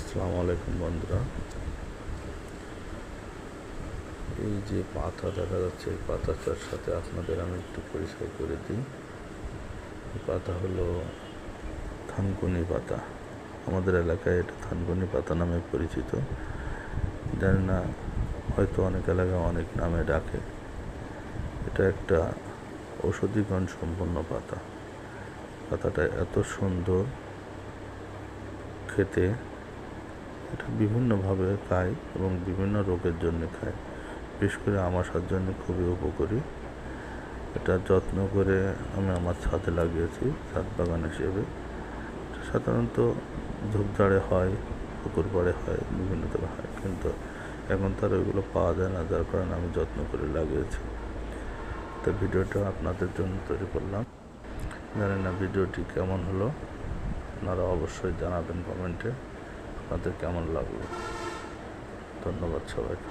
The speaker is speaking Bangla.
আসসালামু আলাইকুম বন্ধুরা। এই যে পাতা দেখা যাচ্ছে, এই পাতাটার সাথে আপনাদের আমি একটু পরিচয় করে দিই। এই পাতা হলো থানকুনি পাতা। আমাদের এলাকায় এটা থানকুনি পাতা নামে পরিচিত। জানি না, হয়তো অনেক এলাকায় অনেক নামে ডাকে। এটা একটা ঔষধি গুণ সম্পন্ন পাতা। পাতাটা এত সুন্দর খেতে, এটা বিভিন্নভাবে খায় এবং বিভিন্ন রোগের জন্য খায়। বিশেষ করে আমাশার জন্য খুবই উপকারী। এটা যত্ন করে আমি আমার ছাদে লাগিয়েছি, ছাদ বাগান হিসেবে। সাধারণত ঝোপঝাড়ে হয়, পুকুর পাড়ে হয়, বিভিন্ন জায়গায় হয়, কিন্তু এখন তার ওইগুলো পাওয়া যায় না, যার কারণে আমি যত্ন করে লাগিয়েছি। তো ভিডিওটা আপনাদের জন্য তৈরি করলাম। জানি না ভিডিওটি কেমন হলো, আপনারা অবশ্যই জানাবেন কমেন্টে আপনাদের কেমন লাগলো। ধন্যবাদ সবাইকে।